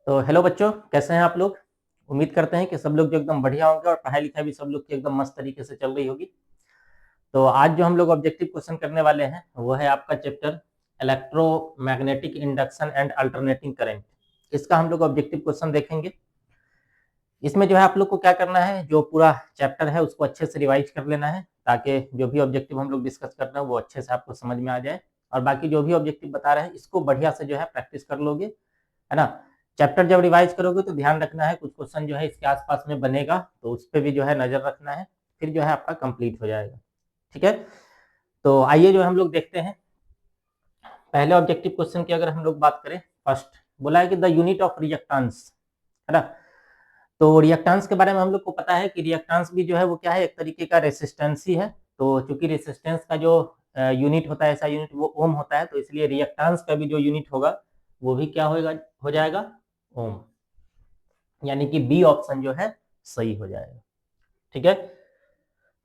तो हेलो बच्चों, कैसे हैं आप लोग। उम्मीद करते हैं कि सब लोग जो एकदम बढ़िया होंगे और पढ़ाई लिखाई भी सब लोग की एकदम मस्त तरीके से चल रही होगी। तो आज जो हम लोग ऑब्जेक्टिव क्वेश्चन करने वाले हैं वो है आपका chapter electromagnetic induction and alternating current. इसका हम लोग ऑब्जेक्टिव क्वेश्चन देखेंगे। इसमें जो है आप लोग को क्या करना है, जो पूरा चैप्टर है उसको अच्छे से रिवाइज कर लेना है ताकि जो भी ऑब्जेक्टिव हम लोग डिस्कस कर रहे हैं वो अच्छे से आपको समझ में आ जाए। और बाकी जो भी ऑब्जेक्टिव बता रहे हैं इसको बढ़िया से जो है प्रैक्टिस कर लोगे, है ना। चैप्टर जब रिवाइज करोगे तो ध्यान रखना है कुछ क्वेश्चन जो है इसके आसपास में बनेगा तो उस पर भी जो है नजर रखना है, फिर जो है आपका कंप्लीट हो जाएगा। ठीक है, तो आइए जो हम लोग देखते हैं पहले ऑब्जेक्टिव क्वेश्चन की। अगर हम लोग बात करें, फर्स्ट बोला है कि द यूनिट ऑफ रिएक्टेंस, है ना। तो रिएक्टेंस के बारे में हम लोग को पता है कि रिएक्टेंस भी जो है वो क्या है, एक तरीके का रेसिस्टेंस ही है। तो चूंकि रेसिस्टेंस का जो यूनिट होता है, ऐसा यूनिट वो ओम होता है, तो इसलिए रिएक्टेंस का भी जो यूनिट होगा वो भी क्या होगा, हो जाएगा ओम। यानी कि बी ऑप्शन जो है सही हो जाएगा। ठीक है,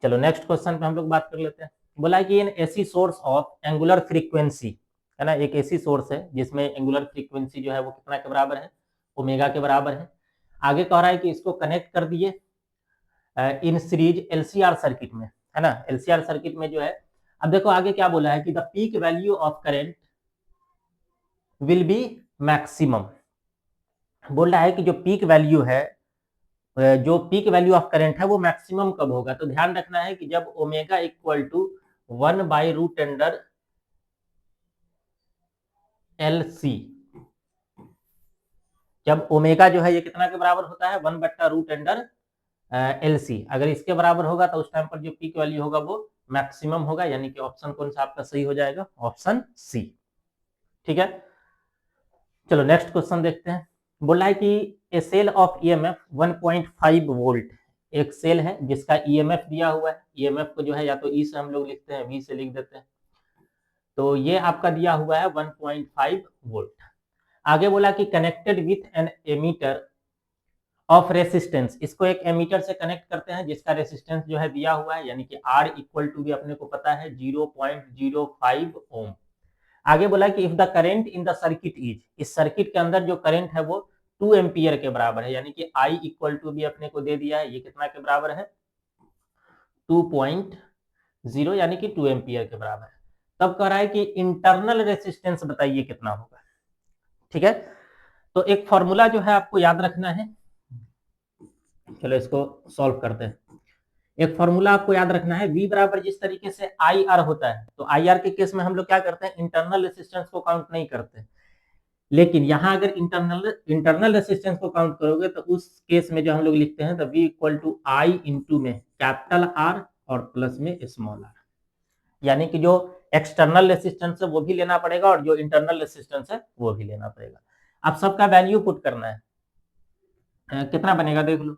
चलो नेक्स्ट क्वेश्चन पे हम लोग बात कर लेते हैं। बोला कि in AC source of angular frequency, है ना, एक ऐसी सोर्स है जिसमें एंगुलर फ्रीक्वेंसी जो है वो कितना के बराबर है, ओमेगा के बराबर है। आगे कह रहा है कि इसको कनेक्ट कर दिए इन सीरीज एलसीआर सर्किट में, है ना। एलसीआर सर्किट में जो है, अब देखो आगे क्या बोला है कि the peak value of current will be maximum. बोल रहा है कि जो पीक वैल्यू है, जो पीक वैल्यू ऑफ करंट है वो मैक्सिमम कब होगा। तो ध्यान रखना है कि जब ओमेगा इक्वल टू 1/√अंडर LC, जब ओमेगा जो है ये कितना के बराबर होता है, 1/√अंडर LC, अगर इसके बराबर होगा तो उस टाइम पर जो पीक वैल्यू होगा वो मैक्सिमम होगा। यानी कि ऑप्शन कौन सा आपका सही हो जाएगा, ऑप्शन सी। ठीक है, चलो नेक्स्ट क्वेश्चन देखते हैं। बोला है कि ए सेल ऑफ EMF 1.5 वोल्ट, एक सेल है जिसका EMF दिया हुआ है। EMF को जो है या तो E से हम लोग लिखते हैं, V से लिख देते हैं। तो ये आपका दिया हुआ है 1.5 वोल्ट। आगे बोला कि connected with an ammeter of resistance, इसको एक एमीटर से कनेक्ट करते हैं जिसका रेसिस्टेंस जो है दिया हुआ है, यानी कि R इक्वल टू भी अपने को पता है 0.05 ओम। आगे बोला कि if the current in the circuit is, इस सर्किट के अंदर जो करंट है वो 2 एम्पियर के बराबर है, यानी कि I इक्वल टू भी अपने को दे दिया है, ये कितना के बराबर है, 2.0, यानी कि 2 एम्पियर के बराबर है। तब कह रहा है कि इंटरनल रेसिस्टेंस बताइए कितना होगा। ठीक है, तो एक फॉर्मूला जो है आपको याद रखना है, चलो इसको सॉल्व करते हैं। एक फॉर्मूला आपको याद रखना है, V बराबर जिस तरीके से IR होता है, तो IR के केस में हम लोग क्या करते हैं, इंटरनल रेसिस्टेंस को काउंट नहीं करते। लेकिन यहां अगर इंटरनल रेसिस्टेंस को काउंट करोगे तो उस केस में जो हम लोग लिखते हैं तो V equal to I into में कैपिटल R और प्लस में स्मॉल r, यानी कि जो एक्सटर्नल रेसिस्टेंस है वो भी लेना पड़ेगा और जो इंटरनल रेसिस्टेंस है वो भी लेना पड़ेगा। अब सबका वैल्यू पुट करना है, कितना बनेगा देख लो।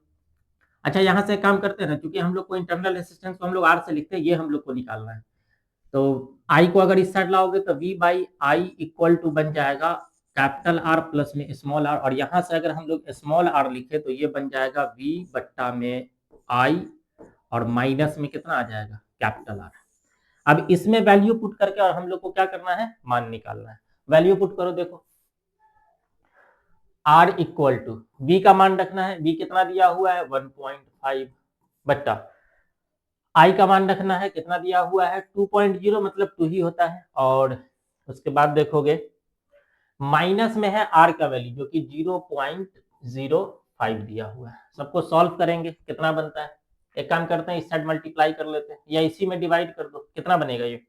अच्छा, यहां से काम करते हैं ना, क्योंकि हम लोग को इंटरनल रेसिस्टेंस को हम लोग R से लिखते हैं, ये हम लोग को निकालना है। तो I को अगर इस साइड लाओगे तो V/I इक्वल टू बन जाएगा कैपिटल R प्लस में स्मॉल r, और यहां से अगर हम लोग स्मॉल r लिखे तो ये बन जाएगा V बट्टा में I, और माइनस में कितना आ जाएगा, कैपिटल R। अब इसमें वैल्यू पुट करके और हम लोग को क्या करना है, मान निकालना है। वैल्यू पुट करो, देखो R इक्वल टू V का मान रखना है, V कितना दिया हुआ है 1.5 बट्टा I का मान रखना है, कितना दिया हुआ है 2.0, मतलब 2 ही होता है। और उसके बाद देखोगे माइनस में है R का वैल्यू जो कि 0.05 दिया हुआ है। सबको सॉल्व करेंगे, कितना बनता है, एक काम करते हैं इस साइड मल्टीप्लाई कर लेते हैं या इसी में डिवाइड कर दो, कितना बनेगा ये,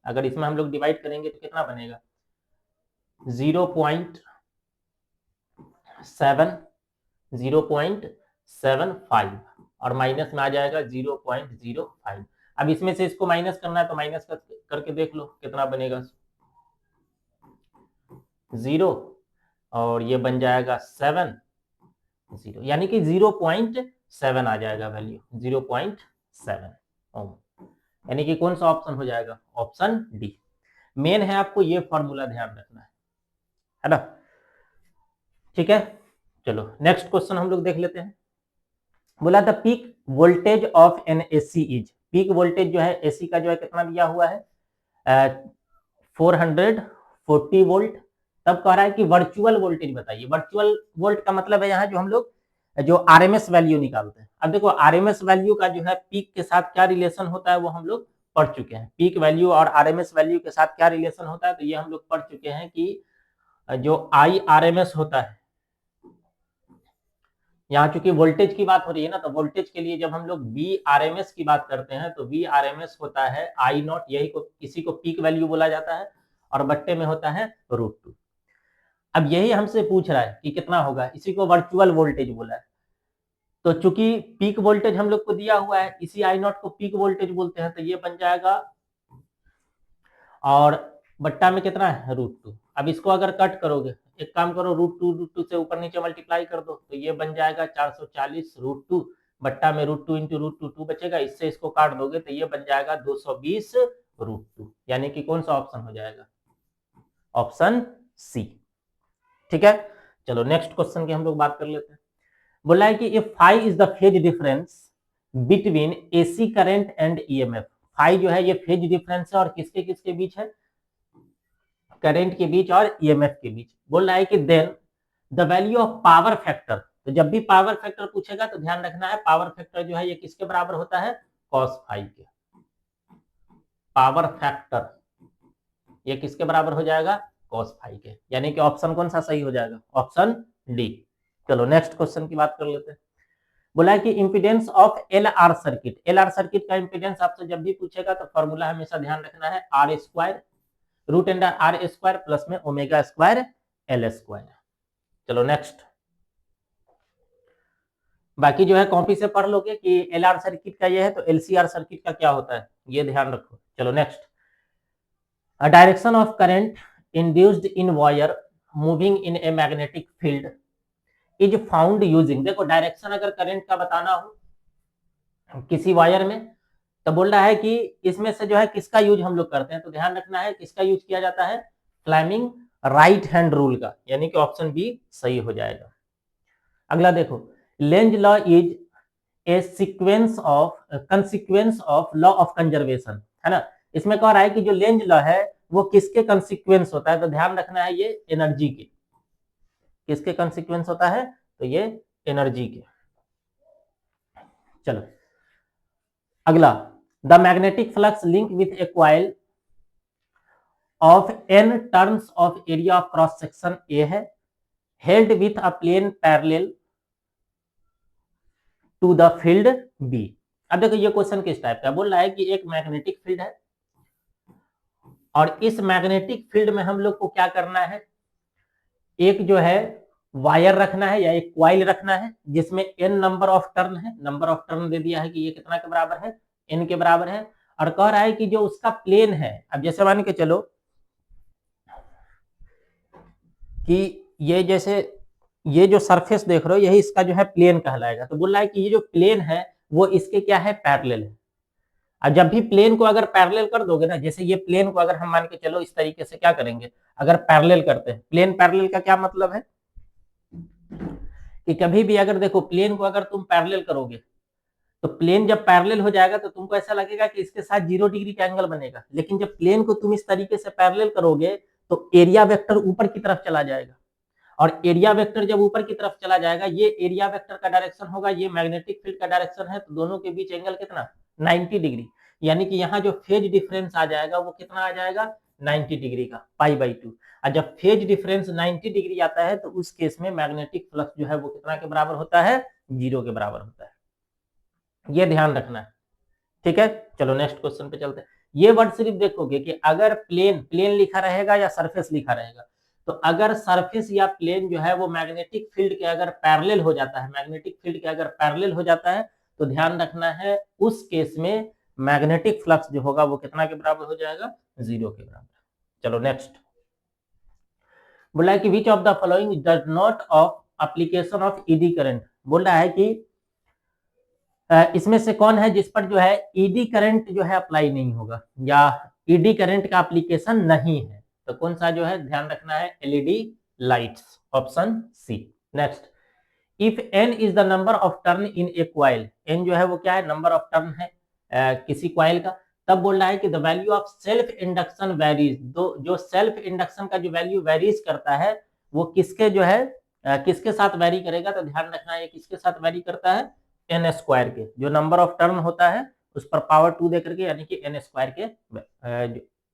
अगर इसमें हम लोग डिवाइड करेंगे तो कितना बनेगा 0.75 और माइनस में आ जाएगा 0.05। अब इसमें से इसको माइनस करना है तो माइनस करके देख लो कितना बनेगा, 0, और ये बन जाएगा 7, 0, यानी कि 0.7 आ जाएगा वैल्यू, 0.7 ओम। यानी कि कौन सा ऑप्शन हो जाएगा, ऑप्शन डी। मेन है, आपको ये फॉर्मूला ध्यान रखना है ना। ठीक है, चलो नेक्स्ट क्वेश्चन हम लोग देख लेते हैं। बोला था peak voltage of N AC is, peak voltage जो है एसी का जो है कितना दिया हुआ है 440 वोल्ट, तब कह रहा है कि वर्चुअल वोल्टेज बताइए। वर्चुअल वोल्ट का मतलब है यहाँ जो हम लोग जो आरएमएस वैल्यू निकालते हैं। अब देखो आरएमएस वैल्यू का जो है पीक के साथ क्या रिलेशन होता है वो हम लोग पढ़ चुके हैं। पीक वैल्यू और आरएमएस वैल्यू के साथ क्या रिलेशन होता है तो ये हम लोग पढ़ चुके हैं कि जो आई आरएमएस होता है, यहाँ चूंकि वोल्टेज की बात हो रही है ना, तो वोल्टेज के लिए जब हम लोग वी आरएमएस की बात करते हैं तो वी आरएमएस होता है आई नॉट, यही को इसी को पीक वैल्यू बोला जाता है, और बट्टे में होता है √2। अब यही हमसे पूछ रहा है कि कितना होगा, इसी को वर्चुअल वोल्टेज बोला है। तो चूंकि पीक वोल्टेज हम लोग को दिया हुआ है, इसी आई नॉट को पीक वोल्टेज बोलते हैं, तो ये बन जाएगा, और बट्टा में कितना है √2। अब इसको अगर कट करोगे, एक काम करो √2 से ऊपर नीचे मल्टीप्लाई कर दो, तो ये बन जाएगा 440 √2 बट्टा में √2 इंटू √2 बचेगा, इससे इसको काट दोगे तो ये बन जाएगा 220 √2, यानी कि कौन सा ऑप्शन हो जाएगा, ऑप्शन सी। ठीक है, चलो नेक्स्ट क्वेश्चन की हम लोग बात कर लेते हैं। बोला है कि if phi is the phase difference between AC current and EMF. Phi जो है ये फेज डिफरेंस है और किसके किसके बीच है, करंट के बीच और ईएमएफ के बीच। बोल रहा है कि then the value of power factor, तो जब भी पावर फैक्टर पूछेगा तो ध्यान रखना है पावर फैक्टर जो है ये किसके बराबर होता है, cos फाई के। पावर फैक्टर ये किसके बराबर हो जाएगा, cos फाई के, यानी कि ऑप्शन कौन सा सही हो जाएगा, ऑप्शन डी। चलो नेक्स्ट क्वेश्चन की बात कर लेते हैं। बोला है कि impedance of LR circuit. LR circuit का इंपीडेंस आपसे जब भी पूछेगा तो फॉर्मूला हमेशा ध्यान रखना है आर स्क्वायर √r² प्लस में ω² L²। चलो नेक्स्ट, बाकी जो है कॉपी से पढ़ लोगे कि एलआर सर्किट का ये है तो एलसीआर सर्किट का क्या होता है, ये ध्यान रखो। चलो next, direction of current induced in wire moving in a magnetic field is found using. देखो डायरेक्शन अगर करंट का बताना हो किसी वायर में तो बोल रहा है कि इसमें से जो है किसका यूज हम लोग करते हैं, तो ध्यान रखना है किसका यूज किया जाता है, फ्लेमिंग राइट हैंड रूल का, यानी कि ऑप्शन बी सही हो जाएगा। अगला देखो, Lenz law is a consequence of law of conservation, है ना। इसमें कह रहा है कि जो लेंज लॉ है वो किसके कंसिक्वेंस होता है, तो ध्यान रखना है ये एनर्जी के, किसके कंसिक्वेंस होता है, तो ये एनर्जी के। चलो अगला, the magnetic flux link with a coil of n turns of area of cross section A है, held with a plane parallel to the field B. अब देखो ये क्वेश्चन किस टाइप का बोल रहा है कि एक मैग्नेटिक फील्ड है और इस मैग्नेटिक फील्ड में हम लोग को क्या करना है, एक जो है वायर रखना है या एक कॉइल रखना है जिसमें n नंबर ऑफ टर्न है, नंबर ऑफ टर्न दे दिया है कि ये कितना के बराबर है, n के बराबर है, और कह रहा है कि जो उसका प्लेन है, अब जैसे मान के चलो कि ये जैसे ये जो सरफेस देख रहे हो यही इसका जो है प्लेन कहलाएगा, तो बोल रहा है कि ये जो प्लेन है वो इसके क्या है, पैरेलल है। और जब भी प्लेन को अगर पैरेलल कर दोगे ना, जैसे ये प्लेन को अगर हम मान के चलो इस तरीके से क्या करेंगे, अगर पैरेलल करते हैं, प्लेन पैरेलल का क्या मतलब है कि कभी भी अगर देखो प्लेन को अगर तुम पैरेलल करोगे तो प्लेन जब पैरेलल हो जाएगा तो तुमको ऐसा लगेगा कि इसके साथ 0 डिग्री का एंगल बनेगा, लेकिन जब प्लेन को तुम इस तरीके से पैरेलल करोगे तो एरिया वेक्टर ऊपर की तरफ चला जाएगा, और एरिया वेक्टर जब ऊपर की तरफ चला जाएगा, ये एरिया वेक्टर का डायरेक्शन होगा, ये मैग्नेटिक फील्ड का डायरेक्शन है, तो दोनों के बीच एंगल कितना, 90 डिग्री, यानी कि यहाँ जो फेज डिफरेंस आ जाएगा वो कितना आ जाएगा, 90 डिग्री का, π/2। और जब फेज डिफरेंस 90 डिग्री आता है तो उस केस में मैग्नेटिक फ्लक्स जो है वो कितना के बराबर होता है, 0 के बराबर होता है, ये ध्यान रखना है। ठीक है, चलो नेक्स्ट क्वेश्चन पे चलते हैं। ये वर्ड सिर्फ देखोगे कि अगर प्लेन लिखा रहेगा या सरफेस लिखा रहेगा, तो अगर सरफेस या प्लेन जो है वो मैग्नेटिक फील्ड के अगर पैरेलल हो जाता है, मैग्नेटिक फील्ड के अगर पैरेलल हो जाता है तो ध्यान रखना है उस केस में मैग्नेटिक फ्लक्स जो होगा वो कितना के बराबर हो जाएगा, 0 के बराबर। चलो नेक्स्ट, बोला है कि which of the following does not of application of eddy current. बोल रहा है कि इसमें से कौन है जिस पर जो है ईडी करंट जो है अप्लाई नहीं होगा या ईडी करंट का एप्लीकेशन नहीं है, तो कौन सा जो है ध्यान रखना है, LED lights, option C. Next, if n is the number of turn in a coil, n जो है वो क्या है, नंबर ऑफ टर्न है किसी कॉइल का, तब बोल रहा है कि the value of self induction varies, जो सेल्फ इंडक्शन का जो वैल्यू वेरीज करता है वो किसके जो है किसके साथ वेरी करेगा, तो ध्यान रखना है किसके साथ वेरी करता है, एन स्क्वायर के, जो नंबर ऑफ टर्न होता है उस पर पावर 2 दे करके, यानी कि एन स्क्वायर के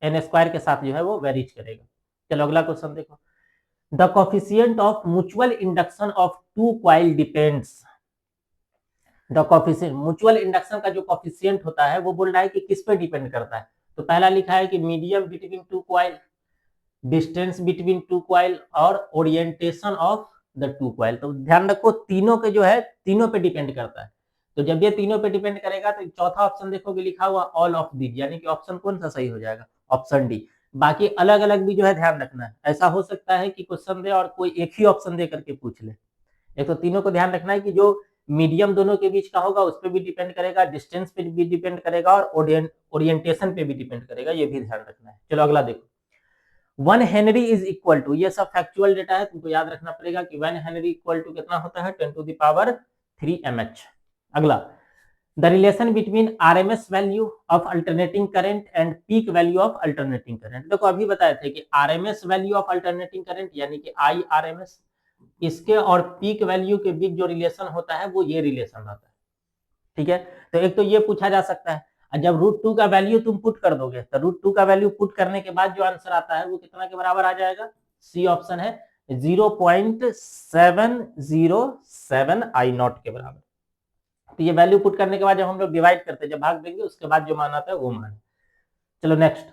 एन स्क्वायर के साथ जो है वो वेरीज करेगा। चलो अगला क्वेश्चन देखो, the coefficient of mutual induction of two coil depends, the coefficient mutual induction का जो कोफिशिएंट होता है वो बोल रहा है कि किस पे डिपेंड करता है, तो पहला लिखा है कि medium between two coil, distance between two coil और orientation of the two coil. तो ध्यान रखो तीनों के जो है तीनों पे डिपेंड करता है, तो जब ये तीनों पे डिपेंड करेगा तो चौथा ऑप्शन देखोगे लिखा हुआ ऑल ऑफ दीज, यानी कि ऑप्शन कौन सा सही हो जाएगा, ऑप्शन डी। बाकी अलग अलग भी जो है ध्यान रखना है, ऐसा हो सकता है कि क्वेश्चन दे और कोई एक ही ऑप्शन दे करके पूछ ले। एक तो तीनों को ध्यान रखना है कि जो मीडियम दोनों के बीच का होगा उस पर भी डिपेंड करेगा, डिस्टेंस पे भी डिपेंड करेगा और ओरिएंटेशन पे भी डिपेंड करेगा, ये भी ध्यान रखना है। चलो अगला देखो, 1 हेनरी इज इक्वल टू, ये सब फैक्चुअल डेटा है, तुमको याद रखना पड़ेगा कि 1 हेनरी इक्वल टू कितना होता है, 10 टू द पावर 3 mH। अगला, the relation between RMS value of alternating current and peak value of alternating current. देखो अभी बताए थे कि RMS value of alternating current यानी कि IRMS, इसके और पीक वैल्यू के बीच जो रिलेशन होता है वो ये रिलेशन रहता है, ठीक है। तो एक तो ये पूछा जा सकता है, जब √2 का वैल्यू तुम पुट कर दोगे तो √2 का वैल्यू पुट करने के बाद जो आंसर आता है वो कितना के बराबर आ जाएगा, सी ऑप्शन है 0.707 I0 के बराबर। तो ये वैल्यू पुट करने के बाद जब हम लोग डिवाइड करते हैं, जब भाग देंगे उसके बाद जो मान आता है वो मान। चलो नेक्स्ट,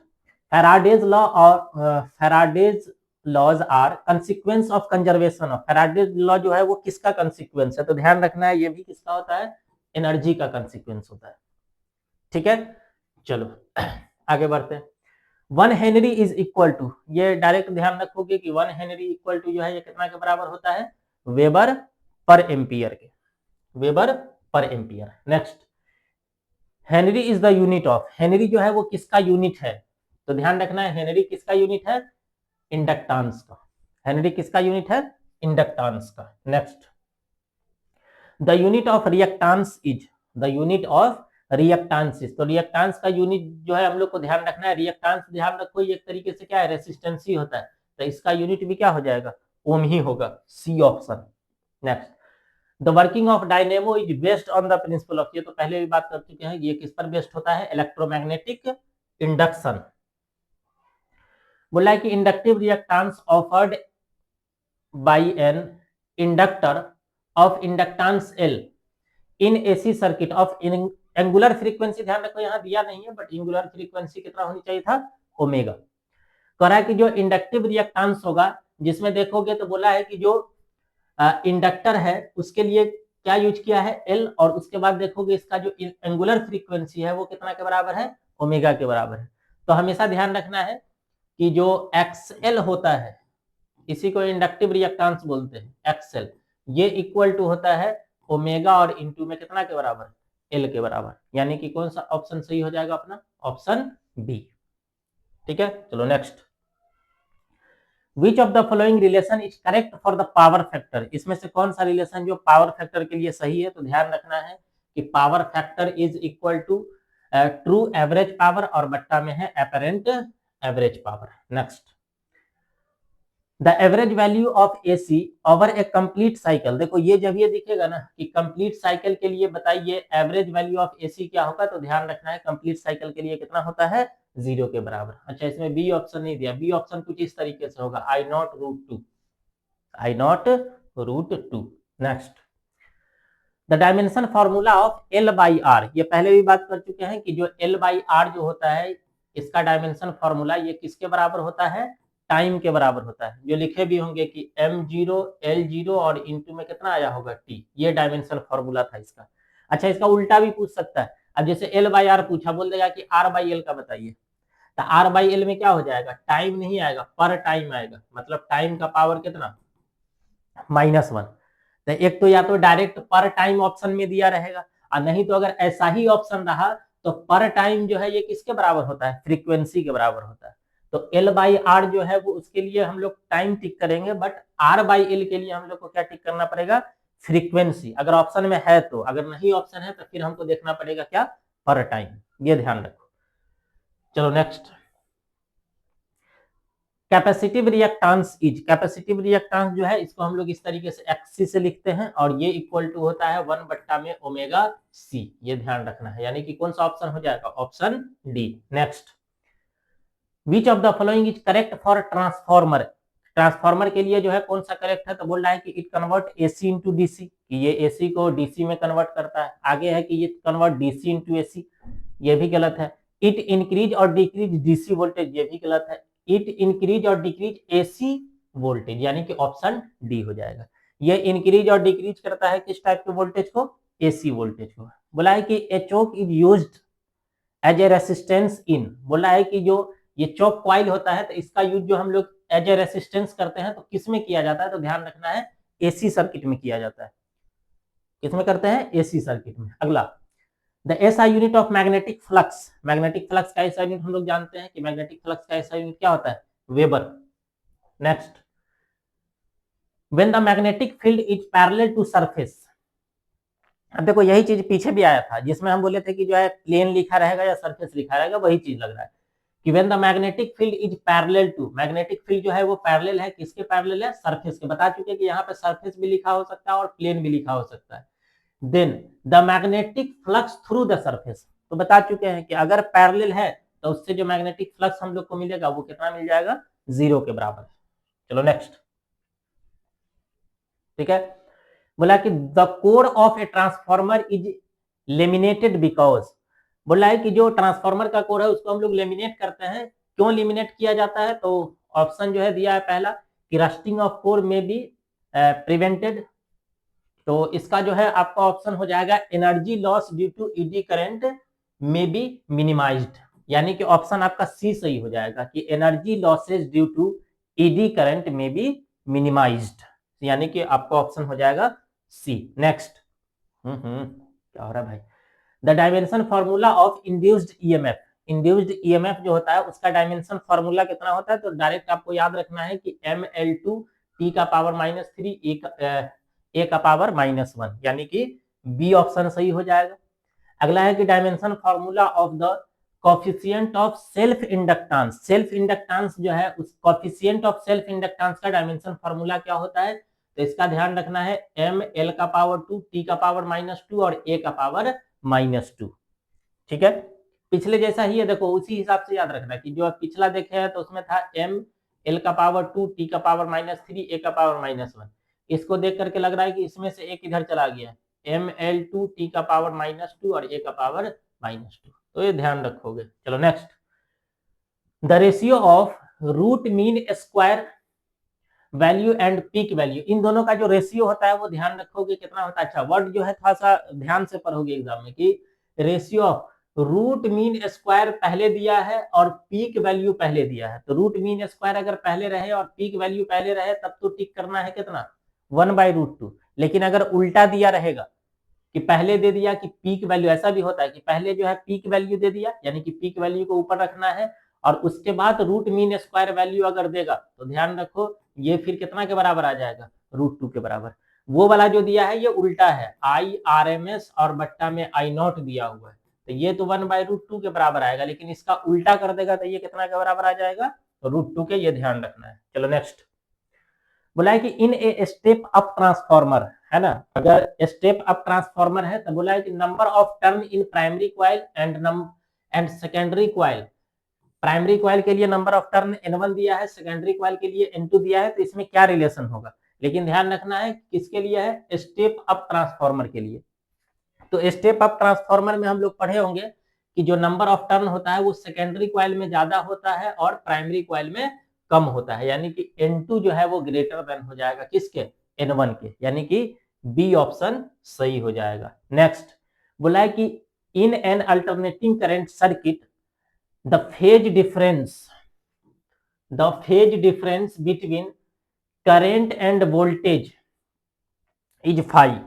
फैराडेज लॉ और Faraday's laws are consequence of conservation of, Faraday's law जो है वो किसका कंसिक्वेंस है, तो ध्यान रखना है ये भी किसका होता है, एनर्जी का कंसिक्वेंस होता है, ठीक है। चलो आगे बढ़ते हैं, 1 हेनरी इज इक्वल टू, ये डायरेक्ट ध्यान रखोगे कि 1 हेनरी इक्वल टू जो है ये कितना के बराबर होता है, वेबर पर एम्पियर के, वेबर पर ampere. Next, Henry is the unit of, Henry जो है वो किसका यूनिट है, तो ध्यान रखना है हेनरी किसका यूनिट है, इंडक्टेंस का, हेनरी किसका यूनिट है, इंडक्टेंस का। Next, the unit of reactance is, the unit of reactance, तो रिएक्टेंस का यूनिट जो है हम लोग को ध्यान रखना है, रिएक्टेंस ध्यान रखो ये एक तरीके से क्या है, रेसिस्टेंस ही होता है, तो इसका यूनिट भी क्या हो जाएगा, ओम ही होगा, C option. Next, the working of dynamo is based on the principle of, ये तो पहले भी बात कर चुके हैं, ये किस पर बेस्ड होता है, इलेक्ट्रोमैग्नेटिक इंडक्शन। बोला है कि inductive reactance offered by an inductor of inductance L in AC circuit of angular frequency, ध्यान रखो यहां दिया नहीं है बट एंगुलर फ्रीक्वेंसी कितना होनी चाहिए था, ओमेगा। कह रहा है कि जो इंडक्टिव रिएक्टेंस होगा जिसमें देखोगे तो बोला है कि जो इंडक्टर है उसके लिए क्या यूज किया है, L, और उसके बाद देखोगे इसका जो एंगुलर फ्रीक्वेंसी है वो कितना के बराबर है, ओमेगा के बराबर है। तो हमेशा ध्यान रखना है कि जो XL होता है इसी को इंडक्टिव रिएक्टेंस बोलते हैं, XL, ये इक्वल टू होता है ओमेगा और इनटू में कितना के बराबर, L के बराबर, यानी कि कौन सा ऑप्शन सही हो जाएगा अपना, ऑप्शन बी, ठीक है। चलो next, which of the following relation is correct for the power factor, इसमें से कौन सा रिलेशन जो पावर फैक्टर के लिए सही है, तो ध्यान रखना है कि power factor is equal to true average power और बट्टा में है apparent average power. Next, the average value of AC over a complete cycle, देखो ये जब ये दिखेगा ना कि कंप्लीट साइकिल के लिए बताइए एवरेज वैल्यू ऑफ AC क्या होगा, तो ध्यान रखना है कंप्लीट साइकिल के लिए कितना होता है, 0 के बराबर। अच्छा इसमें बी ऑप्शन नहीं दिया, बी ऑप्शन कुछ इस तरीके से होगा, I0 √2। Next, the dimension formula of L/R, ये पहले भी बात कर चुके हैं कि जो L/R जो होता है इसका डायमेंशन फॉर्मूला ये किसके बराबर होता है, टाइम के बराबर होता है, जो लिखे भी होंगे कि m0 L0 और इनटू में कितना आया होगा t, ये डायमेंशन फॉर्मूला था इसका। अच्छा इसका उल्टा भी पूछ सकता है, अब जैसे L/R पूछा, बोल देगा कि R/L का बताइए, तो R/L में क्या हो जाएगा, टाइम नहीं आएगा, पर टाइम आएगा, मतलब टाइम का पावर कितना, -1। तो एक तो या तो डायरेक्ट पर टाइम ऑप्शन में दिया रहेगा, और नहीं तो अगर ऐसा ही ऑप्शन रहा तो पर टाइम जो है ये किसके बराबर होता है, फ्रीक्वेंसी के बराबर होता है। तो L/R जो है वो उसके लिए हम लोग टाइम टिक करेंगे, बट R/L के लिए हम लोग को क्या टिक करना पड़ेगा, फ्रीक्वेंसी, अगर ऑप्शन में है तो, अगर नहीं ऑप्शन है तो फिर हमको देखना पड़ेगा क्या, पर टाइम, ये ध्यान रखो। चलो next, capacitive reactance is, capacitive reactance जो है इसको हम लोग इस तरीके से XC से लिखते हैं और ये इक्वल टू होता है 1 बट्टा में ओमेगा C, ये ध्यान रखना है, यानी कि कौन सा ऑप्शन हो जाएगा, option D. Next, which of the following is correct for transformer, transformer के लिए जो है कौन सा करेक्ट है, तो बोल रहा है कि it convert AC into DC, कि ये AC को DC में कन्वर्ट करता है। आगे है कि ये कन्वर्ट DC इंटू AC, ये भी गलत है। इट इंक्रीज और डिक्रीज DC वोल्टेज, ये भी गलत है। इट इंक्रीज और डिक्रीज AC वोल्टेज, यानी कि ऑप्शन डी हो जाएगा। ये इंक्रीज और डिक्रीज करता है किस टाइप के वोल्टेज को, AC वोल्टेज को। बोला है कि a choke is used as a resistance in, बोला है कि जो ये चोक कॉइल होता है तो इसका यूज जो हम लोग एज ए रेसिस्टेंस करते हैं तो किसमें किया जाता है, तो ध्यान रखना है AC सर्किट में किया जाता है। किसमें करते हैं, AC सर्किट में। अगला, the SI unit of magnetic flux, magnetic flux का SI यूनिट हम लोग जानते हैं कि मैग्नेटिक फ्लक्स का SI यूनिट क्या होता है, weber. Next, when the magnetic field is parallel to surface, अब देखो यही चीज पीछे भी आया था जिसमें हम बोले थे कि जो है प्लेन लिखा रहेगा या सरफेस लिखा रहेगा, वही चीज लग रहा है कि when the magnetic field is parallel to, magnetic field जो है वो पैरेलल है, किसके पैरेलल है, सरफेस के। बता चुके कि यहाँ पे सरफेस भी लिखा हो सकता है और प्लेन भी लिखा हो सकता है। Then the magnetic flux through the surface, तो बता चुके हैं कि अगर पैरेलल है तो उससे जो मैग्नेटिक फ्लक्स हम लोग को मिलेगा वो कितना मिल जाएगा, 0 के बराबर। चलो नेक्स्ट, ठीक है। बोला कि the core of A transformer is laminated because, बोला है कि जो ट्रांसफॉर्मर का कोर है उसको हम लोग लेमिनेट करते हैं, क्यों लेमिनेट किया जाता है, तो ऑप्शन जो है दिया है पहला कि rusting of core may be prevented, तो इसका जो है आपका ऑप्शन हो जाएगा energy loss due to eddy current may be minimized, यानी कि ऑप्शन आपका सी सही हो जाएगा कि energy losses due to eddy current may be minimized, यानी कि आपका ऑप्शन हो जाएगा सी। नेक्स्ट, क्या हो रहा है भाई, the dimension formula of induced EMF, induced EMF जो होता है उसका डायमेंशन फार्मूला कितना होता है, तो डायरेक्ट आपको याद रखना है कि ml2 t का पावर -3 a का पावर -1, यानी कि बी ऑप्शन सही हो जाएगा। अगला है कि dimension formula of the coefficient of self inductance, self inductance जो है उस कोफिशिएंट ऑफ सेल्फ इंडक्टेंस का डायमेंशन फार्मूला क्या होता है, तो इसका ध्यान रखना है ml का पावर 2 t का पावर -2 और a का पावर -2, ठीक है। पिछले जैसा ही है, देखो उसी हिसाब से याद रखना कि जो पिछला देखे हैं तो उसमें था ml का पावर 2 t का पावर -3 a का पावर -1, इसको देख करके लग रहा है कि इसमें से एक इधर चला गया, ml2 t का पावर -2 और a का पावर -2, तो ये ध्यान रखोगे। चलो next, the ratio of root mean square value and peak value, इन दोनों का जो रेशियो होता है वो ध्यान रखोगे कितना होता है। अच्छा, वर्ड जो है थोड़ा सा ध्यान से पढ़ोगे एग्जाम में कि ratio of root mean square पहले दिया है और पीक वैल्यू पहले दिया है, तो रूट मीन स्क्वायर अगर पहले रहे और पीक वैल्यू पहले रहे तब तो टिक करना है कितना, 1/√2। लेकिन अगर उल्टा दिया रहेगा कि पहले दे दिया कि पीक वैल्यू, ऐसा भी होता है कि पहले जो है पीक वैल्यू दे दिया, यानी कि पीक वैल्यू को ऊपर रखना है और उसके बाद रूट मीन स्क्वायर वैल्यू अगर देगा तो ध्यान रखो ये फिर कितना के बराबर आ जाएगा, √2 के बराबर। वो वाला जो दिया है ये उल्टा है, IRMS और बट्टा में I0 दिया हुआ है, तो ये तो 1/√2 के बराबर आएगा, लेकिन इसका उल्टा कर देगा तो ये कितना के बराबर आ जाएगा, तो √2 के, ये ध्यान रखना है। चलो नेक्स्ट, बोला है कि इन ए स्टेप अप ट्रांसफॉर्मर, है ना, अगर स्टेप अप ट्रांसफॉर्मर है तो बोला है कि number of turn in primary coil and secondary coil, primary coil के लिए नंबर ऑफ टर्न N1 दिया है, सेकेंडरी कॉइल के लिए N2 दिया है, तो इसमें क्या रिलेशन होगा, लेकिन ध्यान रखना है किसके लिए है, स्टेप अप ट्रांसफॉर्मर के लिए। तो स्टेप अप ट्रांसफॉर्मर में हम लोग पढ़े होंगे कि जो नंबर ऑफ टर्न होता है वो सेकेंडरी कॉइल में ज्यादा होता है और प्राइमरी कॉइल में कम होता है, यानी कि N2 जो है वो ग्रेटर देन हो जाएगा किसके, N1 के, यानी कि बी ऑप्शन सही हो जाएगा। नेक्स्ट, बोला है कि in an alternating current circuit the phase difference between current and voltage is 5,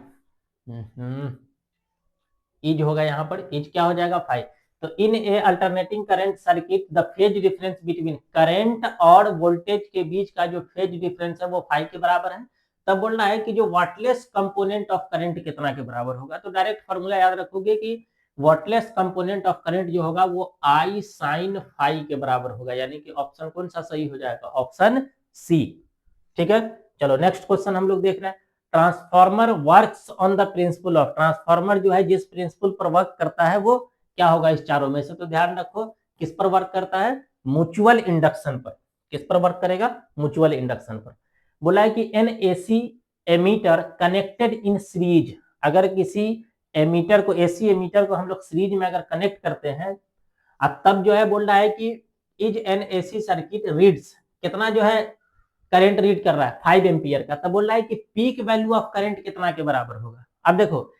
is होगा यहाँ पर, इज क्या हो जाएगा 5, तो in a alternating current circuit the phase difference between current और वोल्टेज के बीच का जो फेज डिफरेंस है वो 5 के बराबर है। तब बोलना है कि जो वाटलेस कंपोनेंट ऑफ करंट कितना के बराबर होगा, तो डायरेक्ट फॉर्मूला याद रखोगे कि वॉटलेस कंपोनेंट ऑफ करंट जो होगा वो I sin फाई के बराबर होगा, यानी कि ऑप्शन कौन सा सही हो जाएगा, ऑप्शन सी। ठीक है, चलो नेक्स्ट क्वेश्चन हम लोग देख रहे हैं। Transformer works on the principle of, transformer जो है जिस प्रिंसिपल पर वर्क करता है वो क्या होगा इस चारों में से, तो ध्यान रखो किस पर वर्क करता है, म्यूचुअल इंडक्शन पर। किस पर वर्क करेगा, म्यूचुअल इंडक्शन पर। बोला है कि an AC ammeter connected in series, अगर किसी एमीटर को, एसी एमीटर को हम लोग सीरीज में अगर कनेक्ट करते हैं, अब तब जो है बोल रहा है कि is an AC circuit reads, कितना जो है करंट रीड कर रहा है 5 एम्पियर का, तब बोल रहा है कि पीक वैल्यू ऑफ करंट कितना के बराबर होगा। अब देखो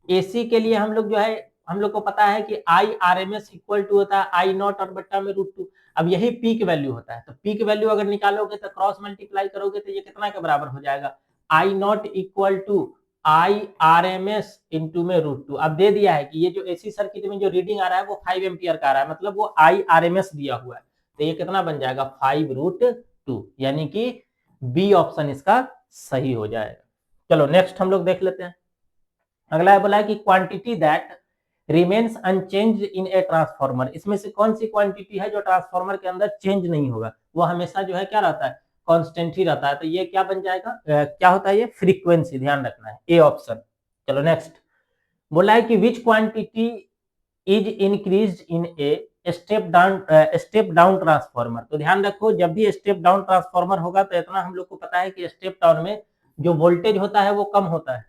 एसी के लिए हम लोग जो है, हम लोग को पता है कि I R M S equal to होता है आई नॉट और बट्टा में √2, अब यही पीक वैल्यू होता है, तो पीक वैल्यू अगर निकालोगे तो क्रॉस मल्टीप्लाई करोगे तो ये कितना के बराबर हो जाएगा, I naught equal to I R M S into में √2। अब दे दिया है कि ये जो एसी सर्किट में जो रीडिंग आ रहा है वो 5 एम्पियर का आ रहा है, मतलब वो आई आर एम एस दिया हुआ है, तो ये कितना बन जाएगा 5√2, यानी कि बी ऑप्शन इसका सही हो जाएगा। चलो नेक्स्ट हम लोग देख लेते हैं। अगला बोला है कि quantity that remains unchanged in A transformer, इसमें से कौन सी क्वांटिटी है जो ट्रांसफॉर्मर के अंदर चेंज नहीं होगा, वो हमेशा जो है क्या रहता है, कांस्टेंट ही रहता है, तो ये क्या बन जाएगा, क्या होता है ये फ्रीक्वेंसी, ध्यान रखना है, ए ऑप्शन। चलो नेक्स्ट बोला है कि विच quantity is increased in a step down transformer, तो ध्यान रखो जब भी स्टेप डाउन ट्रांसफॉर्मर होगा तो इतना हम लोग को पता है कि स्टेप डाउन में जो वोल्टेज होता है वो कम होता है,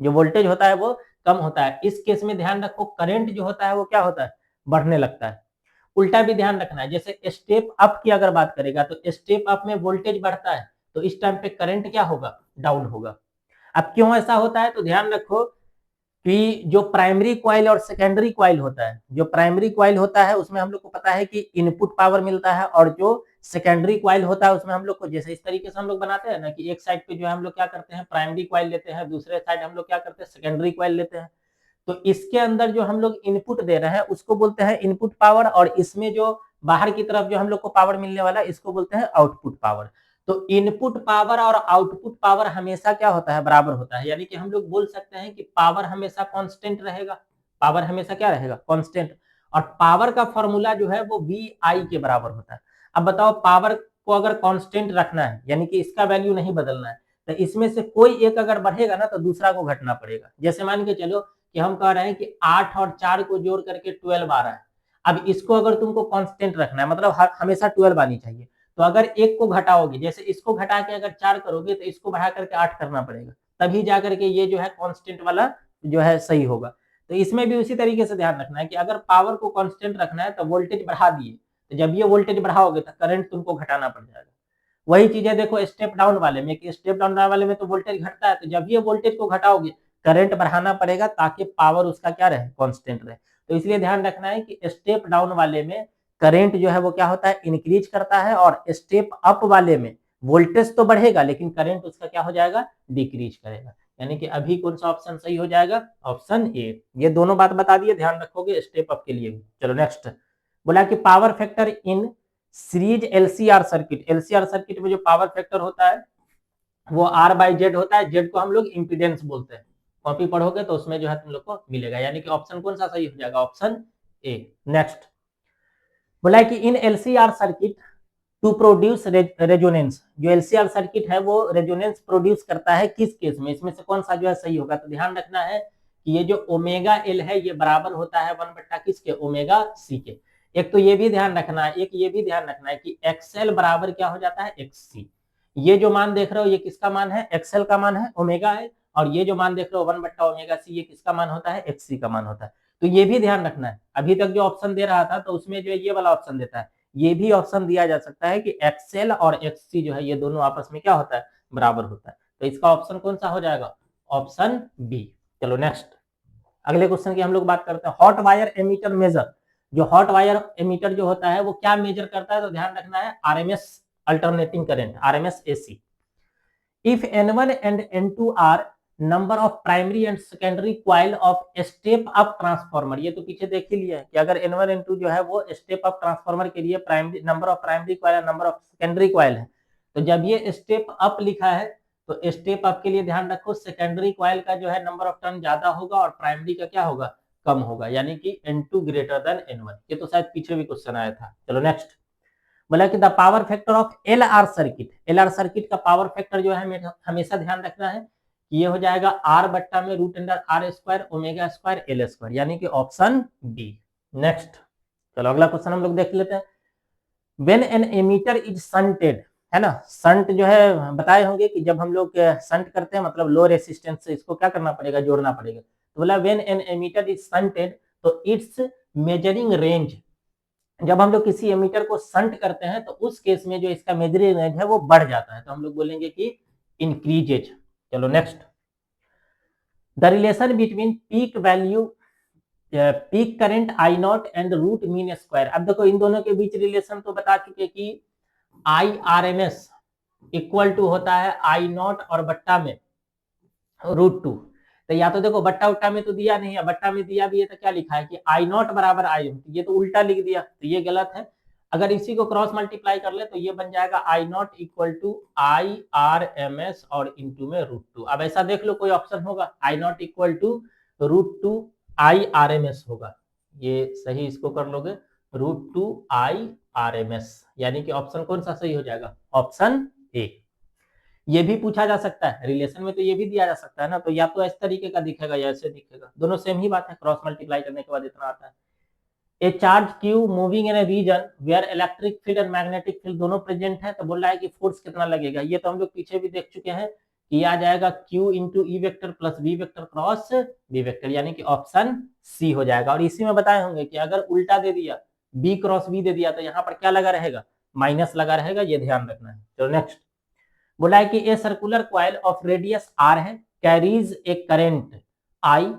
जो वोल्टेज होता है वो कम होता है। इस केस में ध्यान रखो करंट जो होता है वो क्या होता है, बढ़ने लगता है। उल्टा भी ध्यान रखना है, जैसे स्टेप अप की अगर बात करेगा तो स्टेप अप में वोल्टेज बढ़ता है, तो इस टाइम पे करंट क्या होगा, डाउन होगा। अब क्यों ऐसा होता है, तो ध्यान रखो कि जो प्राइमरी कॉइल और सेकेंडरी कॉइल होता है, जो प्राइमरी कॉइल होता है उसमें हम लोग को पता है कि इनपुट पावर मिलता है, और जो सेकेंडरी कॉइल होता है उसमें हम लोग को, जैसे इस तरीके से हम लोग बनाते हैं ना कि एक साइड पे जो है हम लोग क्या करते हैं प्राइमरी कॉइल लेते हैं, दूसरे साइड हम लोग क्या करते हैं सेकेंडरी कॉइल लेते हैं, तो इसके अंदर जो हम लोग इनपुट दे रहे हैं उसको बोलते हैं इनपुट पावर, और इसमें जो बाहर की तरफ जो हम लोग को पावर मिलने वाला है इसको बोलते हैं आउटपुट पावर। तो इनपुट पावर और आउटपुट पावर हमेशा क्या होता है, बराबर होता है, यानी कि हम लोग बोल सकते हैं कि पावर हमेशा कांस्टेंट रहेगा, पावर हमेशा क्या रहेगा, कांस्टेंट, और पावर का फॉर्मूला जो है वो वी आई के बराबर होता है। अब बताओ पावर को अगर कांस्टेंट रखना है, यानी कि इसका वैल्यू नहीं बदलना है, तो इसमें से कोई एक अगर बढ़ेगा ना तो दूसरा को घटना पड़ेगा। जैसे मान के चलो कि हम कह रहे हैं कि 8 और 4 को जोड़ करके 12 आ रहा है, अब इसको अगर तुमको कांस्टेंट रखना है, मतलब हमेशा 12 आनी चाहिए, तो अगर एक को घटाओगे, जैसे इसको घटा के अगर 4 करोगे तो इसको बढ़ा करके 8 करना पड़ेगा, तभी जाकर के ये जो है कांस्टेंट वाला जो है सही होगा। तो इसमें भी उसी तरीके से ध्यान रखना है कि अगर पावर को कांस्टेंट रखना है तो वोल्टेज बढ़ा दिए, तो जब ये वोल्टेज बढ़ाओगे तो करंट तुमको घटाना पड़ जाएगा। वही चीज है देखो स्टेप डाउन वाले में, कि स्टेप डाउन वाले में तो वोल्टेज घटता है, तो जब ये वोल्टेज को घटाओगे करंट बढ़ाना पड़ेगा ताकि पावर उसका क्या रहे, कांस्टेंट रहे। तो इसलिए ध्यान रखना है कि स्टेप डाउन वाले में करंट जो है वो क्या होता है, इंक्रीज करता है, और स्टेप अप वाले में वोल्टेज तो बढ़ेगा लेकिन करंट उसका क्या हो जाएगा, डिक्रीज करेगा। यानी कि अभी कौन सा ऑप्शन सही हो जाएगा, ऑप्शन ए। ये दोनों बात बता दिए, ध्यान रखोगे स्टेप अप के लिए भी। चलो नेक्स्ट बोला कि power factor in series LCR circuit, LCR circuit में जो पावर फैक्टर होता है वो R/Z होता है, जेड को हम लोग इंपीडेंस बोलते हैं, कॉपी पढ़ोगे तो उसमें जो है तुम लोग को मिलेगा, यानी कि ऑप्शन कौन सा सही हो जाएगा, ऑप्शन ए। नेक्स्ट बोला है कि in LCR circuit to produce resonance, जो एलसीआर सर्किट है वो रेजोनेंस प्रोड्यूस करता है किस केस में, इसमें से कौन सा जो है सही होगा, तो ध्यान रखना है कि ये जो ओमेगा एल है ये बराबर होता है 1/, किसके, ओमेगा सी के। एक तो ये भी ध्यान रखना है, एक ये भी ध्यान रखना है कि एक्सएल बराबर क्या हो जाता है, एक्ससी। ये जो मान देख रहे हो ये किसका मान है, एक्सएल का मान है, ओमेगा है, और ये जो मान देख रहे हो 1/ओमेगा सी, ये किसका मान होता है, एक्ससी का मान होता है। तो ये भी ध्यान रखना है, अभी तक जो ऑप्शन दे रहा था तो उसमें जो ये वाला ऑप्शन देता है, ये भी ऑप्शन दिया जा सकता है कि एक्सएल और एक्ससी जो है ये दोनों आपस में क्या होता है, बराबर होता है। तो इसका ऑप्शन कौन सा हो जाएगा, ऑप्शन बी। चलो नेक्स्ट अगले क्वेश्चन की हम लोग बात करते हैं। हॉट वायर एमीटर मेजर, जो हॉट वायर एमीटर जो होता है वो क्या मेजर करता है, तो ध्यान रखना है RMS alternating current, RMS AC. If N1 and N2 are number of primary and secondary coil of step up transformer, ये तो पीछे देख ही लिया है कि अगर N1 N2 जो है वो स्टेप अप ट्रांसफॉर्मर के लिए primary number of primary coil और नंबर ऑफ सेकेंडरी क्वाइल है, तो जब ये स्टेप अप लिखा है तो स्टेप अप के लिए ध्यान रखो सेकेंडरी क्वाइल का जो है नंबर ऑफ टर्न ज्यादा होगा और प्राइमरी का क्या होगा, कम होगा, यानी कि N2 ग्रेटर देन N1। ये तो शायद पीछे भी क्वेश्चन आया था। चलो नेक्स्ट, बोला कि the power factor of LR circuit, LR circuit का पावर फैक्टर जो है हमेशा ध्यान रखना है कि ये हो जाएगा R बट्टा में root under R square omega square L square, यानी कि ऑप्शन बी। नेक्स्ट, चलो अगला क्वेश्चन हम लोग देख लेते हैं। When an ammeter is shunted, है ना, शंट जो है बताए होंगे कि जब हम लोग शंट करते हैं मतलब लो रेसिस्टेंस से इसको क्या करना पड़ेगा, जोड़ना पड़ेगा। तो बोला when an ammeter is shunted, तो इट्स मेजरिंग रेंज, जब हम लोग किसी एमीटर को शंट करते हैं तो उस केस में जो इसका मेजरिंग रेंज है वो बढ़ जाता है, तो हम लोग बोलेंगे कि इंक्रीजेज। चलो next, the relation between peak value peak current I naught and root mean square. अब देखो इन दोनों के बीच रिलेशन तो बता चुके कि I R M S equal to होता है आई नॉट और बट्टा में रूट टू। तो या तो देखो बट्टा उट्टा में तो दिया नहीं है, बट्टा में दिया भी है तो क्या लिखा है कि आई नॉट बराबर आई, ये तो उल्टा लिख दिया, तो ये गलत है। अगर इसी को क्रॉस मल्टीप्लाई कर ले तो ये बन जाएगा I naught equal to I R M S और इंटू में रूट टू। अब ऐसा देख लो कोई ऑप्शन होगा I naught equal to root two I R M S होगा, ये सही इसको कर लोगे root two I R M S, यानी कि ऑप्शन कौन सा सही हो जाएगा, ऑप्शन ए। ये भी पूछा जा सकता है रिलेशन में, तो ये भी दिया जा सकता है ना, तो या तो इस तरीके का दिखेगा या ऐसे दिखेगा, दोनों सेम ही बात है, क्रॉस मल्टीप्लाई करने के बाद इतना आता है। A charge q moving in a region where electric field and magnetic field दोनों प्रेजेंट है, तो बोल रहा है कि फोर्स कितना लगेगा। ये तो हम लोग पीछे भी देख चुके हैं कि आ जाएगा Q into e vector plus v vector cross B vector, यानी कि ऑप्शन सी हो जाएगा। और इसी में बताए होंगे कि अगर उल्टा दे दिया बी क्रॉस बी दे दिया तो यहाँ पर क्या लगा रहेगा, माइनस लगा रहेगा, ये ध्यान रखना है। चलो नेक्स्ट, बोला है कि a circular coil of radius R है, carries a current I,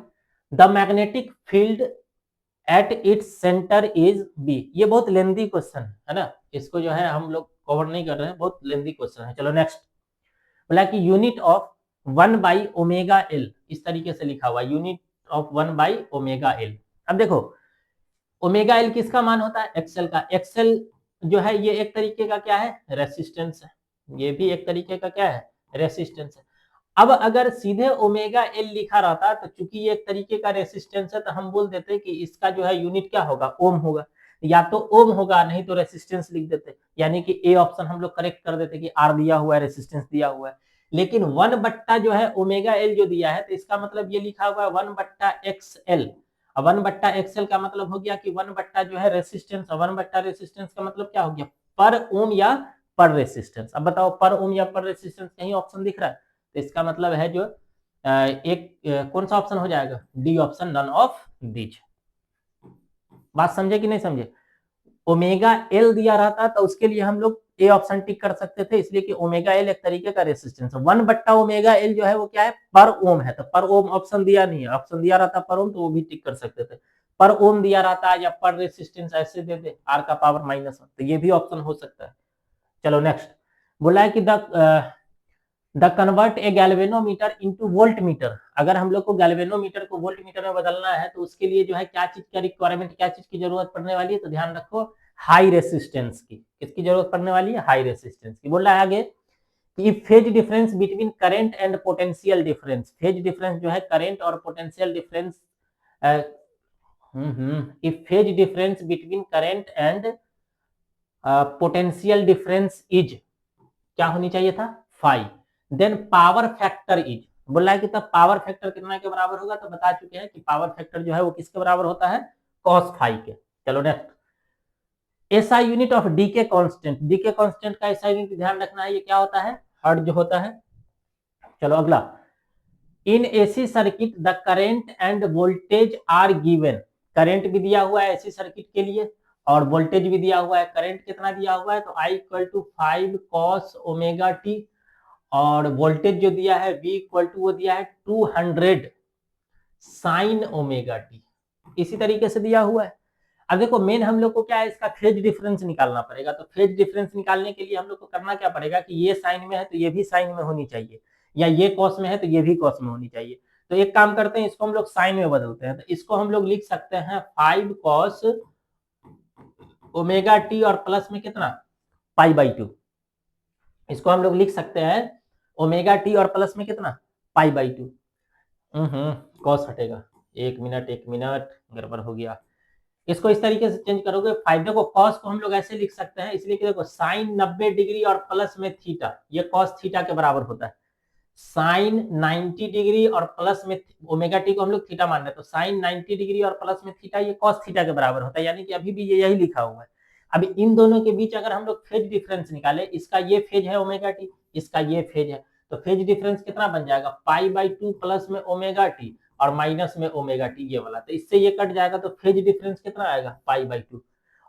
the magnetic field at its centre is B. ये बहुत लेंदी क्वेश्चन है ना, इसको जो है हम लोग कवर नहीं कर रहे हैं, बहुत लेंदी क्वेश्चन है। चलो नेक्स्ट, बोला कि unit of 1 by omega L, इस तरीके से लिखा हुआ unit of 1 by omega L. अब देखो ओमेगा एल किसका मान होता है, एक्सएल का। एक्सएल जो है ये एक तरीके का क्या है, रेसिस्टेंस है, ये भी एक तरीके का क्या है, रेसिस्टेंस है। अब अगर सीधे ओमेगा एल लिखा रहता तो चूंकि ये एक तरीके का रेसिस्टेंस है तो हम बोल देते कि इसका जो है यूनिट क्या होगा, ओम होगा, या तो ओम होगा नहीं तो रेसिस्टेंस लिख देते, यानी कि ए ऑप्शन हम लोग करेक्ट कर देते कि आर दिया हुआ है, रेसिस्टेंस दिया हुआ है। लेकिन 1 बट्टा जो है ओमेगा एल जो दिया है तो इसका मतलब ये लिखा हुआ है 1 बट्टा एक्स एल। 1 बट्टा एक्सएल का मतलब हो गया कि 1 बट्टा जो है रेसिस्टेंस, 1 बट्टा रेसिस्टेंस का मतलब क्या हो गया, पर ओम या पर रेसिस्टेंस। अब बताओ पर ओम या पर रेसिस्टेंस कहीं ऑप्शन दिख रहा है, तो इसका मतलब है जो एक कौन सा ऑप्शन हो जाएगा, D option, none of these. बात समझे कि नहीं समझे। ओमेगा एल दिया रहता तो उसके लिए हम लोग ए ऑप्शन टिक कर सकते थे, इसलिए कि ओमेगा एल एक तरीके का रेसिस्टेंस है। 1 बट्टा ओमेगा एल जो है वो क्या है, पर ओम है, तो पर ओम ऑप्शन दिया नहीं है, ऑप्शन दिया रहता पर ओम तो वो भी टिक कर सकते थे। पर ओम दिया रहता या पर रेसिस्टेंस ऐसे दे दे आर का पावर -1, तो ये भी ऑप्शन हो सकता है। चलो नेक्स्ट, बोला है कि the convert A galvanometer into volt meter. अगर हम लोग को गैल्वेनोमीटर को वोल्ट मीटर में बदलना है तो उसके लिए जो है क्या चीज का रिक्वायरमेंट, क्या चीज की जरूरत पड़ने वाली है, तो ध्यान रखो हाई रेसिस्टेंस की। किसकी जरूरत पड़ने वाली है, हाई रेसिस्टेंस की। बोल रहा है आगे कि phase difference between current and potential difference, phase difference जो है करंट और potential difference, if phase difference between current and potential difference is, क्या होनी चाहिए था, 5, देन पावर फैक्टर इज, बोल रहा है कि तब पावर फैक्टर कितना के बराबर होगा, तो बता चुके हैं कि पावर फैक्टर जो है वो किसके बराबर होता है, cos फाई के। चलो next, SI unit of decay constant, decay constant का एसआई यूनिट ध्यान रखना है, ये क्या होता है, हर्ट्ज होता है। चलो अगला, in AC circuit the current and voltage are given, current भी दिया हुआ है एसी सर्किट के लिए और वोल्टेज भी दिया हुआ है। करंट कितना दिया हुआ है, तो I equal to 5 cos omega t, और वोल्टेज जो दिया है V इक्वल टू वो दिया है 200 साइन ओमेगा टी, इसी तरीके से दिया हुआ है। अब देखो मेन हम लोग को क्या है, इसका फेज डिफरेंस निकालना पड़ेगा, तो फेज डिफरेंस निकालने के लिए हम लोग को करना क्या पड़ेगा कि ये साइन में है तो ये भी साइन में होनी चाहिए, या ये कॉस में है तो ये भी कॉस में होनी चाहिए। तो एक काम करते हैं, इसको हम लोग साइन में बदलते हैं, तो इसको हम लोग लिख सकते हैं 5 cos ओमेगा टी और प्लस में कितना, π/2, इसको हम लोग लिख सकते हैं ओमेगा टी और प्लस में कितना, π/2, कॉस हटेगा, एक मिनट गड़बड़ हो गया। इसको इस तरीके से चेंज करोगे, फायदे को कॉस को हम लोग ऐसे लिख सकते हैं, इसलिए कि देखो साइन 90 डिग्री और प्लस में थीटा, ये कॉस थीटा के बराबर होता है। साइन 90 डिग्री और प्लस में ओमेगा टी को हम लोग थीटा मान रहे हैं, तो साइन 90 डिग्री और प्लस में थीटा ये कॉस थीटा के बराबर होता है, यानी कि अभी भी ये यही लिखा हुआ है। अभी इन दोनों के बीच अगर हम लोग फेज डिफरेंस निकाले, इसका ये फेज है ओमेगा टी, इसका ये फेज है, तो फेज डिफरेंस कितना बन जाएगा, पाई/2 प्लस में ओमेगा टी और माइनस में ओमेगा टी ये वाला, तो इससे ये कट जाएगा, तो फेज डिफरेंस कितना आएगा, पाई/2।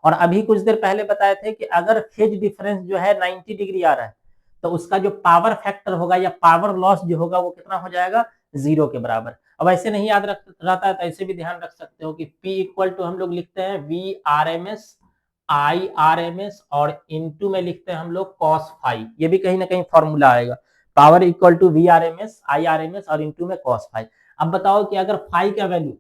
और अभी कुछ देर पहले बताए थे कि अगर फेज डिफरेंस जो है 90 डिग्री आ रहा है, तो उसका जो पावर फैक्टर होगा या पावर लॉस जो होगा वो कितना हो जाएगा, 0 के बराबर। अब ऐसे नहीं याद रहता है तो ऐसे भी ध्यान रख सकते हो कि P इक्वल टू हम लोग लिखते हैं VRMS IRMS और इनटू में लिखते हैं हम लोग cos फाई, ये भी कहीं ना कहीं फॉर्मूला आएगा, power equal to VRMS IRMS और इनटू में cos फाई। अब बताओ कि अगर फाई का वैल्यू,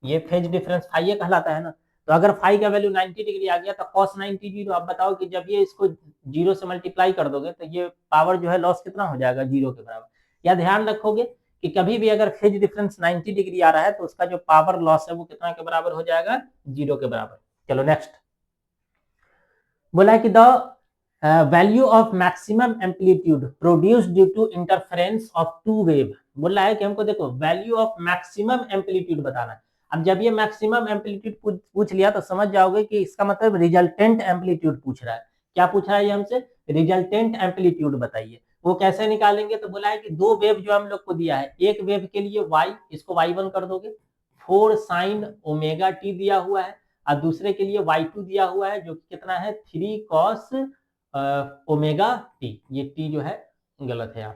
ये फेज डिफरेंस फाई ये कहलाता है ना, तो अगर फाई का वैल्यू 90 डिग्री आ गया तो cos 90 जीरो। अब बताओ कि जब ये इसको जीरो से मल्टीप्लाई कर दोगे तो ये पावर जो है लॉस कितना हो जाएगा, 0 के बराबर। या ध्यान रखोगे कि कभी भी अगर फेज डिफरेंस 90 डिग्री आ रहा है तो उसका जो पावर लॉस है वो कितना के बराबर हो जाएगा, 0 के बराबर। चलो नेक्स्ट, बोला है कि the value of maximum amplitude produced due to interference of two wave. बोला है कि हमको देखो वैल्यू ऑफ मैक्सिमम एम्पलीट्यूड बताना है। अब जब ये मैक्सिमम एम्पलीट्यूड पूछ लिया तो समझ जाओगे कि इसका मतलब रिजल्टेंट एम्पलीट्यूड पूछ रहा है। क्या पूछ रहा है ये हमसे, रिजल्टेंट एम्पलीट्यूड बताइए। वो कैसे निकालेंगे, तो बोला है कि दो वेव जो हम लोग को दिया है, एक वेव के लिए y, इसको y1 कर दोगे, 4 साइन ओमेगा टी दिया हुआ है, और दूसरे के लिए y2 दिया हुआ है जो कि कितना है, 3 कॉस ओमेगा टी, ये टी जो है गलत है यहाँ,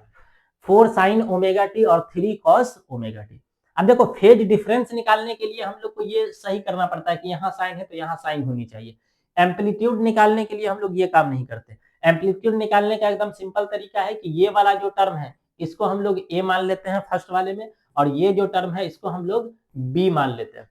4 साइन ओमेगा टी और 3 कॉस ओमेगा टी। अब देखो फेज डिफरेंस निकालने के लिए हम लोग को ये सही करना पड़ता है कि यहाँ साइन है तो यहाँ साइन होनी चाहिए। एम्पलीट्यूड निकालने के लिए हम लोग ये काम नहीं करते। एम्पलीट्यूड निकालने का एकदम सिंपल तरीका है कि ये वाला जो टर्म है इसको हम लोग ए मान लेते हैं फर्स्ट वाले में, और ये जो टर्म है इसको हम लोग बी मान लेते हैं,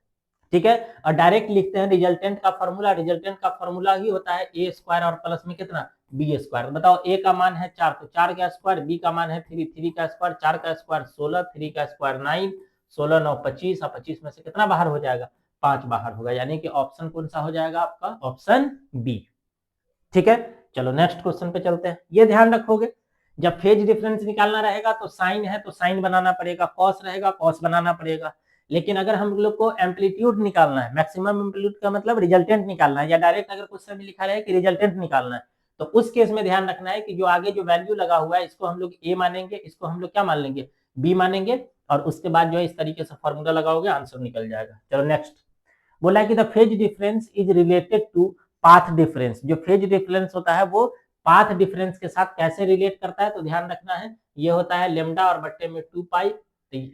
ठीक है। और डायरेक्ट लिखते हैं रिजल्टेंट का फॉर्मूला, रिजल्टेंट का फॉर्मूला ही होता है ए स्क्वायर और प्लस में कितना, बी स्क्वायर। बताओ ए का मान है 4, तो 4 का स्क्वायर, बी का मान है 3, 3 का स्क्वायर, 4 का स्क्वायर 16, 3 का स्क्वायर 9, 16 9 25, और 25 में से कितना बाहर हो जाएगा, 5 बाहर होगा, यानी कि ऑप्शन कौन सा हो जाएगा आपका, ऑप्शन बी, ठीक है। चलो नेक्स्ट क्वेश्चन पे चलते हैं। ये ध्यान रखोगे जब फेज डिफरेंस निकालना रहेगा तो साइन है तो साइन बनाना पड़ेगा, कॉस रहेगा कॉस बनाना पड़ेगा, लेकिन अगर हम लोग को एम्पलीट्यूड निकालना है, मैक्सिमम एम्पलीट्यूड का मतलब रिजल्टेंट निकालना है, या डायरेक्ट अगर क्वेश्चन में लिखा रहे कि रिजल्टेंट निकालना है, तो उस केस में ध्यान रखना है कि जो आगे जो वैल्यू लगा हुआ है इसको हम लोग ए मानेंगे, इसको हम लोग क्या मान लेंगे, बी मानेंगे, और उसके बाद जो है इस तरीके से फॉर्मूला लगाओगे आंसर निकल जाएगा। चलो नेक्स्ट, बोला है कि the phase difference is related to path difference. जो फेज डिफरेंस होता है वो पाथ डिफरेंस के साथ कैसे रिलेट करता है, तो ध्यान रखना है ये होता है लेमडा और बट्टे में 2 पाई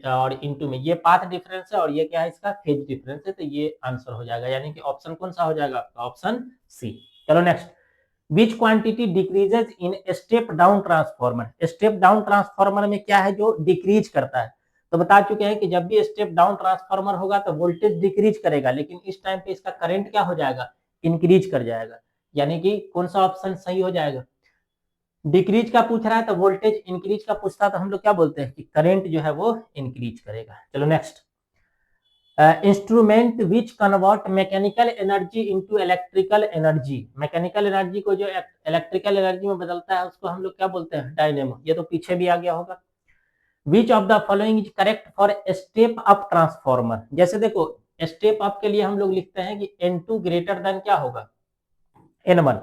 और इनटू में ये पाथ डिफरेंस है और ये क्या है, इसका फेज डिफरेंस है, तो ये आंसर हो जाएगा, यानी कि ऑप्शन कौन सा हो जाएगा आपका, ऑप्शन सी। चलो next, which quantity decreases in step down transformer. Step down transformer में क्या है जो डिक्रीज करता है, तो बता चुके हैं कि जब भी स्टेप डाउन ट्रांसफॉर्मर होगा तो वोल्टेज डिक्रीज करेगा, लेकिन इस टाइम पे इसका करंट क्या हो जाएगा, इंक्रीज कर जाएगा, यानी कि कौन सा ऑप्शन सही हो जाएगा, डिक्रीज का पूछ रहा है तो वोल्टेज इंक्रीज का पूछता तो हम लोग क्या बोलते हैं कि करंट जो है वो इंक्रीज करेगा। चलो next, instrument which convert mechanical energy into electrical energy. Mechanical energy को जो इलेक्ट्रिकल एनर्जी में बदलता है उसको हम लोग क्या बोलते हैं, डायनेमो। ये तो पीछे भी आ गया होगा। Which of the following is correct for step up transformer. जैसे देखो स्टेप अप के लिए हम लोग लिखते हैं कि N2 ग्रेटर देन क्या होगा, N1।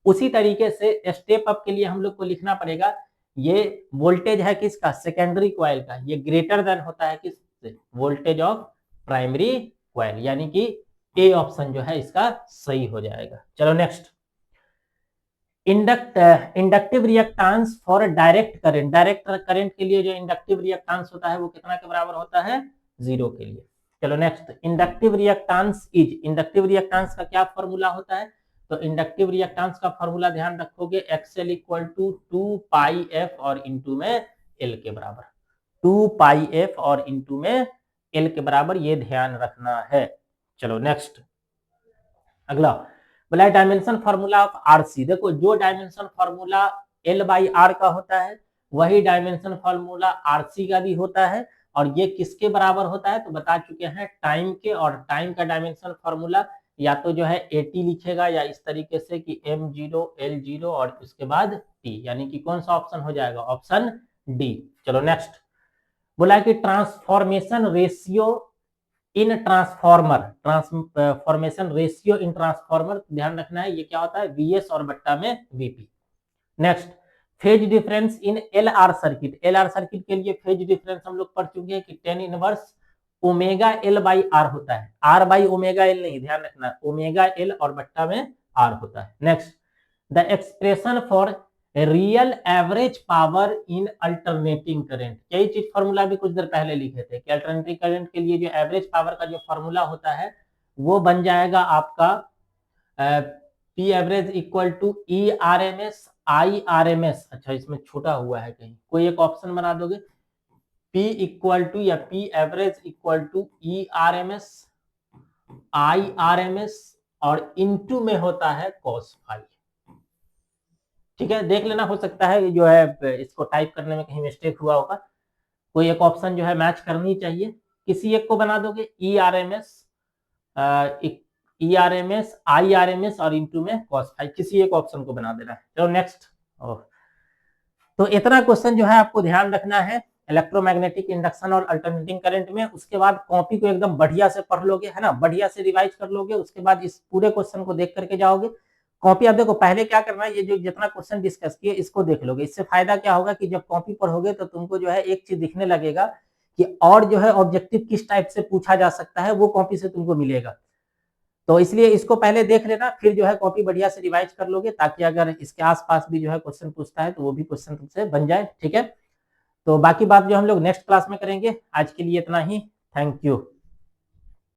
उसी तरीके से स्टेप अप के लिए हम लोग को लिखना पड़ेगा, ये वोल्टेज है किसका, सेकेंडरी कॉइल का, ये ग्रेटर देन होता है किससे, वोल्टेज ऑफ प्राइमरी कॉइल, यानी कि ए ऑप्शन जो है इसका सही हो जाएगा। चलो next, inductive reactance for direct current. Direct current के लिए जो इंडक्टिव रिएक्टेंस होता है वो कितना के बराबर होता है, 0 के लिए। चलो next, inductive reactance is, inductive reactance का क्या फॉर्मूला होता है, तो इंडक्टिव रिएक्टेंस का फॉर्मूला ध्यान रखोगे XL equal to 2 pi f और इनटू में L के बराबर, 2 पाई एफ और इनटू में L के बराबर, ये ध्यान रखना है। चलो नेक्स्ट, अगला बोला है डायमेंशन फॉर्मूला ऑफ आरसी। देखो जो dimension formula L by R का होता है वही डायमेंशन फॉर्मूला आरसी का भी होता है, और ये किसके बराबर होता है तो बता चुके हैं टाइम के, और टाइम का डायमेंशन फॉर्मूला या तो जो है 80 लिखेगा या इस तरीके से कि m0 L0 और उसके बाद t, यानी कि कौन सा ऑप्शन हो जाएगा, ऑप्शन डी। चलो नेक्स्ट, बोला कि transformation ratio in transformer, transformation ratio in transformer, ध्यान रखना है ये क्या होता है, वीएस और बट्टा में VP. Next, phase difference in LR circuit, LR circuit के लिए फेज डिफरेंस हम लोग पढ़ चुके हैं कि 10 inverse omega L by R होता है, आर बाई ओमेगा एल नहीं, ध्यान रखना ओमेगा एल और बट्टा में आर होता है। Next, the expression for real average power in alternating current, यही चीज फॉर्मूला भी कुछ देर पहले लिखे थे कि अल्टरनेटिंग करंट के लिए जो एवरेज पावर का जो फॉर्मूला होता है वो बन जाएगा आपका P average equal to E R M S I R M S, अच्छा इसमें छोटा हुआ है कहीं, कोई एक ऑप्शन बना दोगे, P इक्वल टू या P average equal to E R M S I R M S और इनटू में होता है cos फाई। ठीक है, देख लेना, हो सकता है जो है इसको टाइप करने में कहीं मिस्टेक हुआ होगा, कोई एक ऑप्शन जो है मैच करनी चाहिए, किसी एक को बना दोगे E R M S I R M S और इनटू में cos फाई, किसी एक ऑप्शन को बना देना है। चलो नेक्स्ट, तो इतना क्वेश्चन जो है आपको ध्यान रखना है इलेक्ट्रोमैग्नेटिक इंडक्शन और अल्टरनेटिंग करंट में। उसके बाद कॉपी को एकदम बढ़िया से पढ़ लोगे, है ना, बढ़िया से रिवाइज कर लोगे, उसके बाद इस पूरे क्वेश्चन को देख करके जाओगे कॉपी। अब देखो पहले क्या करना है, ये जो जितना क्वेश्चन डिस्कस किए इसको देख लोगे, इससे फायदा क्या होगा कि जब कॉपी पढ़ोगे तो तुमको जो है एक चीज दिखने लगेगा कि और जो है ऑब्जेक्टिव किस टाइप से पूछा जा सकता है वो कॉपी से तुमको मिलेगा। तो इसलिए इसको पहले देख लेना, फिर जो है कॉपी बढ़िया से रिवाइज कर लोगे, ताकि अगर इसके आसपास भी जो है क्वेश्चन पूछता है तो वो भी क्वेश्चन तुमसे बन जाए। ठीक है, तो बाकी बात जो हम लोग नेक्स्ट क्लास में करेंगे, आज के लिए इतना ही, थैंक यू।